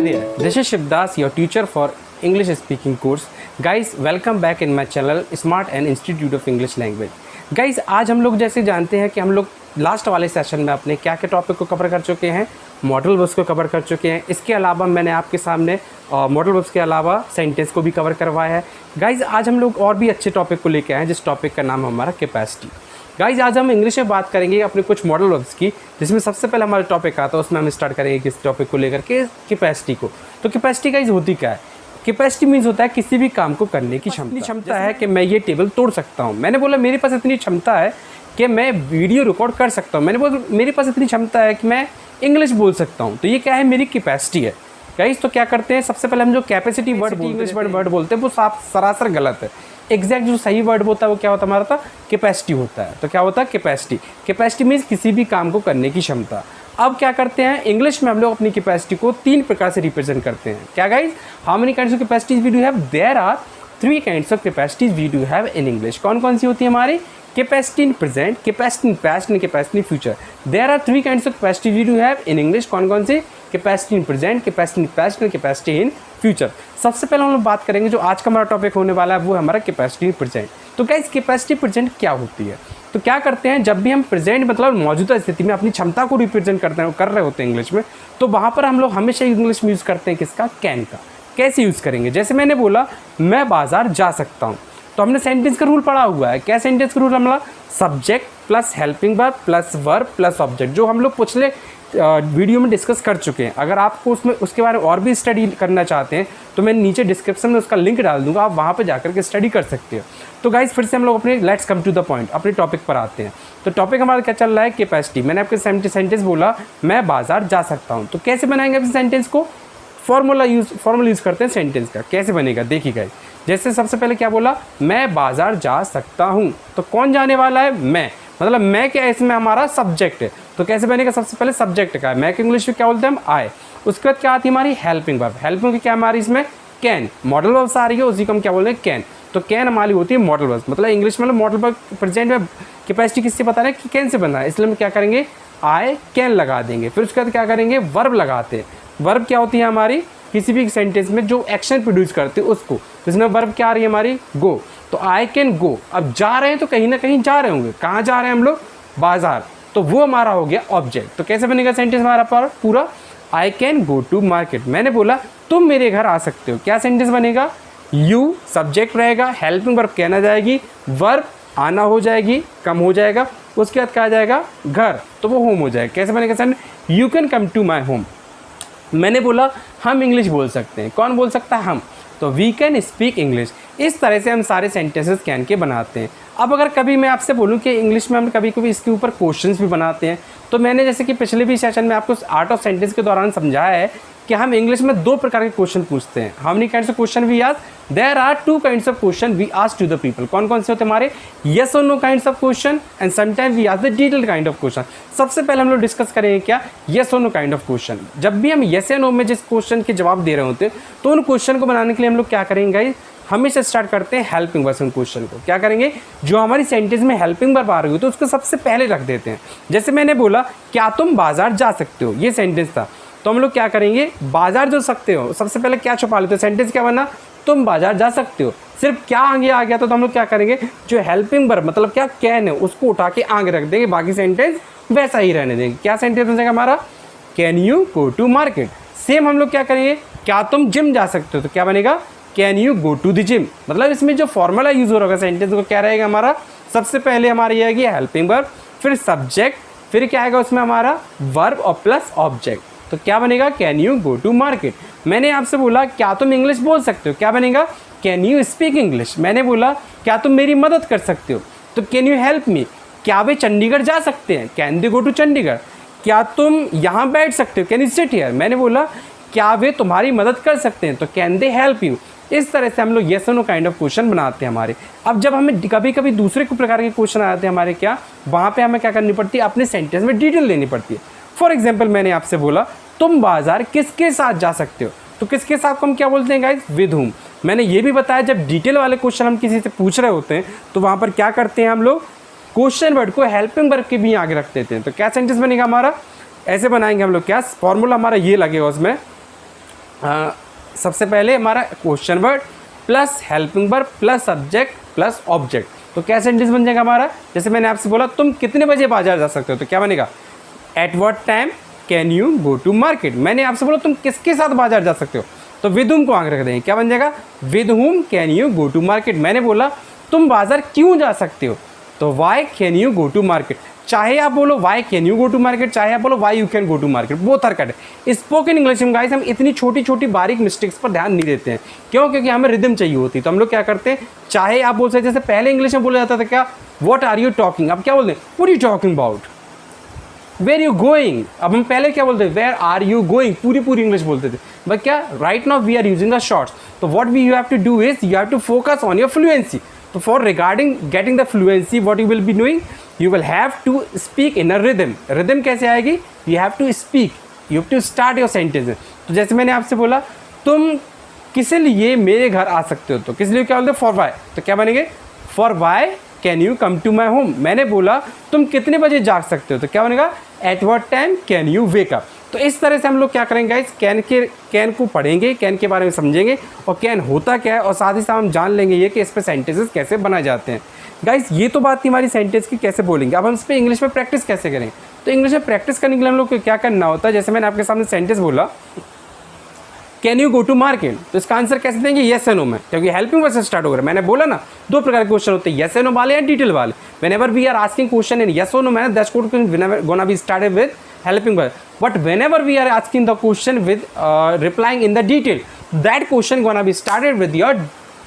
there, this is Shivdas, your teacher for English speaking course. Guys, welcome back in my channel Smart and Institute of English Language. Guys, आज हम लोग जैसे जानते हैं कि हम लोग लास्ट वाले सेशन में अपने क्या क्या टॉपिक को कवर कर चुके हैं, मॉडल वर्ब्स को कवर कर चुके हैं। इसके अलावा मैंने आपके सामने मॉडल वर्ब्स के अलावा सेंटेंस को भी कवर करवाया है। गाइज़, आज हम लोग और भी अच्छे टॉपिक को लेके आए हैं, जिस टॉपिक का नाम है हमारा कैपेसिटी। गाइज, आज हम इंग्लिश में बात करेंगे अपने कुछ मॉडल वर्ब्स की, जिसमें सबसे पहले हमारा टॉपिक आता है, उसमें हम स्टार्ट करेंगे किस टॉपिक को लेकर के, कैपेसिटी को। तो कैपेसिटी गाइज होती क्या है? कैपेसिटी मीन्स होता है किसी भी काम को करने की क्षमता है कि मैं ये टेबल तोड़ सकता हूँ। मैंने बोला मेरे पास इतनी क्षमता है कि मैं वीडियो रिकॉर्ड कर सकता हूँ। मैंने बोला मेरे पास इतनी क्षमता है कि मैं इंग्लिश बोल सकता हूँ। तो ये क्या है? मेरी कैपेसिटी है। गाइज, तो क्या करते हैं, सबसे पहले हम जो कैपेसिटी वर्ड इंग्लिश वर्ड बोलते हैं वो सरासर गलत है। एग्जैक्ट जो सही वर्ड होता है वो क्या होता है? हमारा था कैपेसिटी होता है। तो क्या होता है? कैपेसिटी मीन्स किसी भी काम को करने की क्षमता। अब क्या करते हैं, इंग्लिश में हम लोग अपनी कैपेसिटी को 3 प्रकार से रिप्रेजेंट करते हैं। क्या guys? How many kinds of capacities we do have? There are 3 kinds of capacities we do have in English. कौन कौन सी होती है हमारी? Capacity in present, capacity in past and capacity in future. There are 3 kinds of capacity we do have in English. कौन कौन सी? Capacity in present, capacity in past and capacity in future. सबसे पहले हम लोग बात करेंगे, जो आज का हमारा टॉपिक होने वाला है वो है हमारा कैपेसिटी इन प्रेजेंट। तो क्या इस कैपेसिटी प्रेजेंट क्या होती है? तो क्या करते हैं, जब भी हम प्रेजेंट मतलब मौजूदा स्थिति में अपनी क्षमता को रिप्रेजेंट कर रहे होते हैं इंग्लिश में, तो वहाँ पर हम लोग हमेशा इंग्लिश में यूज़ करते हैं किसका? कैन का। कैसे यूज़ करेंगे? जैसे मैंने बोला मैं बाजार जा सकता हूँ, तो हमने सेंटेंस का रूल पढ़ा हुआ है। क्या सेंटेंस का रूल? हमारा subject plus helping verb plus verb plus object, जो हम लोग पिछले वीडियो में डिस्कस कर चुके हैं। अगर आपको उसके बारे में और भी स्टडी करना चाहते हैं तो मैं नीचे डिस्क्रिप्शन में उसका लिंक डाल दूंगा, आप वहाँ पर जाकर के स्टडी कर सकते हो। तो गाइज, फिर से हम लोग अपने let's come to the point, अपने टॉपिक पर आते हैं। तो टॉपिक हमारा क्या चल रहा है? कैपेसिटी। मैंने आपके सेंटेंस बोला मैं बाजार जा सकता हूँ। तो कैसे बनाएंगे अपने सेंटेंस को? फॉर्मूला यूज़ करते हैं सेंटेंस का। कैसे बनेगा देखिए गाइज। जैसे सबसे पहले क्या बोला? मैं बाजार जा सकता हूँ। तो कौन जाने वाला है? मैं। मतलब मैं क्या है? इसमें हमारा सब्जेक्ट है। तो कैसे बनेगा? सबसे पहले सब्जेक्ट का है, मैं के इंग्लिश में क्या बोलते हैं हम? आए। उसके बाद क्या आती है हमारी? Helping verb. हेल्पिंग क्या हमारी इसमें? कैन। मॉडल वर्ब्स आ रही है, उसी को हम क्या बोलते हैं? कैन। तो कैन हमारी होती है मॉडल वर्ब्स। मतलब इंग्लिश में मॉडल वर्ब प्रेजेंट में कैपेसिटी किससे बता रहे हैं? कि कैन से बना है, इसलिए हम क्या करेंगे? आई कैन लगा देंगे। फिर उसके बाद क्या करेंगे? वर्ब लगाते हैं। वर्ब क्या होती है हमारी? किसी भी सेंटेंस में जो एक्शन प्रोड्यूस करते हैं उसको। तो इसमें वर्ब क्या आ रही है हमारी? गो। तो आई कैन गो। अब जा रहे हैं तो कहीं ना कहीं जा रहे होंगे। कहाँ जा रहे हैं हम लोग? बाजार। तो वो हमारा हो गया ऑब्जेक्ट। तो कैसे बनेगा सेंटेंस हमारा पर पूरा? I can go to market. मैंने बोला तुम मेरे घर आ सकते हो। क्या सेंटेंस बनेगा? यू सब्जेक्ट रहेगा, हेल्पिंग वर्ब कहना जाएगी, वर्ब आना हो जाएगी, कम हो जाएगा, उसके बाद क्या आ जाएगा? घर। तो वो होम हो जाएगा। कैसे बनेगा sentence? You can come to my home. मैंने बोला हम इंग्लिश बोल सकते हैं। कौन बोल सकता है? हम। तो वी कैन स्पीक इंग्लिश। इस तरह से हम सारे सेंटेंसेस कैन के बनाते हैं। अब अगर कभी मैं आपसे बोलूं कि इंग्लिश में हम कभी कभी इसके ऊपर क्वेश्चंस भी बनाते हैं, तो मैंने जैसे कि पिछले भी सेशन में आपको आर्ट ऑफ सेंटेंस के दौरान समझाया है कि हम इंग्लिश में 2 प्रकार के क्वेश्चन पूछते हैं। How many kinds of question we ask? There are 2 kinds of question we ask to the people. कौन कौन से होते हैं हमारे? यस और no kinds of question and sometime we ask the detailed kind of question. सबसे पहले हम लोग डिस्कस करेंगे क्या? यस और नो काइंड ऑफ क्वेश्चन। जब भी हम यस या नो में जिस क्वेश्चन के जवाब दे रहे होते हैं, तो उन क्वेश्चन को बनाने के लिए हम लोग क्या करेंगे गाइस? हमेशा स्टार्ट करते हैं हेल्पिंग वर्ब क्वेश्चन को। क्या करेंगे? जो हमारी सेंटेंस में हेल्पिंग वर्ब आ रही हो तो उसको सबसे पहले रख देते हैं। जैसे मैंने बोला क्या तुम बाजार जा सकते हो, ये सेंटेंस था। तो हम लोग क्या करेंगे? बाजार जो सकते हो, सबसे पहले क्या छुपा लेते हो? सेंटेंस क्या बना? तुम बाजार जा सकते हो। सिर्फ क्या आगे आ गया तो हम लोग क्या करेंगे? जो हेल्पिंग वर्ब मतलब क्या कैन है उसको उठा के आगे रख देंगे, बाकी सेंटेंस वैसा ही रहने देंगे। क्या सेंटेंस बन जाएगा हमारा? Can you go to market. Same हम लोग क्या करेंगे? क्या तुम जिम जा सकते हो? तो क्या बनेगा? Can you go to the gym. मतलब इसमें जो फॉर्मूला यूज हो रहा है सेंटेंस को क्या रहेगा हमारा? सबसे पहले हमारी ये आएगी हेल्पिंग वर्ब, फिर सब्जेक्ट, फिर क्या आएगा उसमें हमारा? वर्ब और प्लस ऑब्जेक्ट। तो क्या बनेगा? Can you go to market. मैंने आपसे बोला क्या तुम इंग्लिश बोल सकते हो? क्या बनेगा? Can you speak English. मैंने बोला क्या तुम मेरी मदद कर सकते हो? तो कैन यू हेल्प मी। क्या वे चंडीगढ़ जा सकते हैं? Can they go to Chandigarh. क्या तुम यहाँ बैठ सकते हो? Can you sit here. मैंने बोला क्या वे तुम्हारी मदद कर सकते हैं? तो कैन दे हेल्प यू। इस तरह से हम लोग येस और नो काइंड ऑफ क्वेश्चन बनाते हैं हमारे। अब जब हमें कभी कभी दूसरे प्रकार के क्वेश्चन आते हैं हमारे, क्या वहाँ पे हमें क्या करनी पड़ती है? अपने सेंटेंस में डिटेल लेनी पड़ती है। फॉर एग्जाम्पल मैंने आपसे बोला तुम बाजार किसके साथ जा सकते हो, तो किसके साथ को हम क्या बोलते हैं गाइज? With whom. मैंने ये भी बताया जब डिटेल वाले क्वेश्चन हम किसी से पूछ रहे होते हैं तो वहाँ पर क्या करते हैं हम लोग? क्वेश्चन वर्ड को हेल्पिंग वर्ब के भी आगे रख देते हैं। तो क्या सेंटेंस बनेगा हमारा? ऐसे बनाएंगे हम लोग। क्या फॉर्मूला हमारा ये लगेगा उसमें, सबसे पहले हमारा question word plus helping verb plus subject plus object. तो क्या सेंटेंस बन जाएगा हमारा, जैसे मैंने आपसे बोला तुम कितने बजे बाजार जा सकते हो, तो क्या बनेगा at what time can you go to market. मैंने आपसे बोला तुम किसके साथ बाजार जा सकते हो, तो विद हुम को आगे रख देंगे, क्या बन जाएगा with whom can you go to market. मैंने बोला तुम बाजार क्यों जा सकते हो, तो why can you go to market. चाहे आप बोलो why can you go to market, चाहे आप बोलो why you can go to market, both are correct. Spoken English में गाइस हम इतनी छोटी छोटी बारीक मिस्टेक्स पर ध्यान नहीं देते हैं, क्यों, क्योंकि हमें रिदम चाहिए होती है। तो हम लोग क्या करते हैं, चाहे आप बोल सकते जैसे पहले इंग्लिश में बोला जाता था क्या व्हाट आर यू टॉकिंग, अब क्या बोलते हैं what are you talking about, where you going. अब हम पहले क्या बोलते थे वेर आर यू गोइंग, पूरी इंग्लिश बोलते थे, बट क्या right now we are using the shorts. तो what we you have to do is you have to focus on your fluency. तो for regarding getting the fluency what you will be doing, you will have to speak in a rhythm. Rhythm कैसे आएगी, you have to speak, you have to start your sentence. तो जैसे मैंने आपसे बोला तुम किस लिए मेरे घर आ सकते हो, तो किस लिए क्या बोलते हैं फॉर वाई, तो क्या बनेंगे for why can you come to my home. मैंने बोला तुम कितने बजे जाग सकते हो, तो क्या बनेगा at what time can you wake up. तो इस तरह से हम लोग क्या करेंगे गाइस, कैन को पढ़ेंगे, कैन के बारे में समझेंगे और कैन होता क्या है, और साथ ही साथ हम जान लेंगे ये कि इस पर सेंटेंसेस कैसे बनाए जाते हैं। गाइस ये तो बात थी हमारी सेंटेंस की कैसे बोलेंगे, अब हम इस पर इंग्लिश में प्रैक्टिस कैसे करें। तो इंग्लिश में प्रैक्टिस करने के लिए हम लोग को क्या करना होता है, जैसे मैंने आपके सामने सेंटेंस बोला can you go to market, तो इसका आंसर कैसे देंगे येस एंड नो में, क्योंकि हेल्पिंग वर्ब से स्टार्ट हो रहा है। मैंने बोला ना दो प्रकार के क्वेश्चन होते हैं, येस एंड नो वाले या डिटेल वाले। Whenever we are asking question in yes और नो मैंने that's gonna be started with helping verb, but whenever we are asking the question with replying in the detail, that question gonna be started with your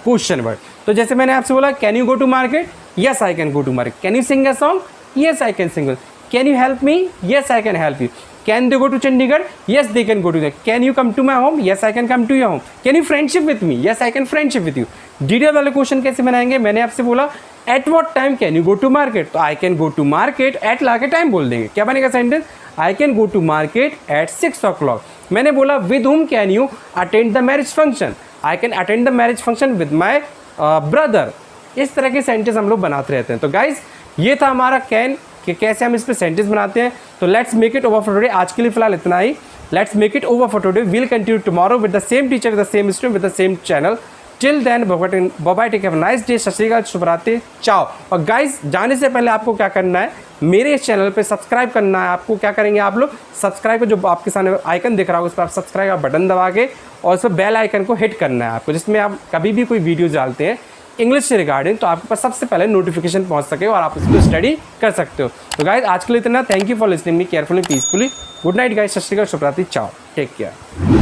question word. तो जैसे मैंने आपसे बोला can you go to market, yes I can go to market. Can you sing a song, yes I can sing. Can you help me, yes I can help you. Can they go to Chandigarh? Yes, they can go to that. Can you come to my home? Yes, I can come to your home. Can you friendship with me? Yes, I can friendship with you. Detail वाले question कैसे बनाएंगे, मैंने आपसे बोला at what time can you go to market, तो I can go to market at ला के time बोल देंगे, क्या बनेगा sentence I can go to market at 6 o'clock। मैंने बोला with whom can you attend the marriage function, I can attend the marriage function with my brother. इस तरह के सेंटेंस हम लोग बनाते रहते हैं। तो गाइज ये था हमारा कैन कि कैसे हम इस पर सेंटेंस बनाते हैं। तो let's make it over for today, आज के लिए फिलहाल इतना ही। Let's make it over for today, will continue tomorrow with the same teacher with the same student with the same channel. Till then bye, take have a nice day, Sat Shri अकाल, शुभ रात्रि, चाओ। और गाइस जाने से पहले आपको क्या करना है, मेरे इस चैनल पे सब्सक्राइब करना है। आपको क्या करेंगे आप लोग, सब्सक्राइब को जो आपके सामने आइकन दिख रहा होगा उस पर आप सब्सक्राइब का बटन दबा के और उस पर बेल आइकन को हिट करना है आपको, जिसमें आप कभी भी कोई वीडियो डालते हैं इंग्लिश से रिगार्डिंग तो आपके पास सबसे पहले नोटिफिकेशन पहुंच सके और आप इसको स्टडी कर सकते हो। तो गाइस आज के लिए इतना, thank you for listening me carefully peacefully. Good night guys, सत श्री अकाल, शुभ रात्रि, चाओ, टेक केयर।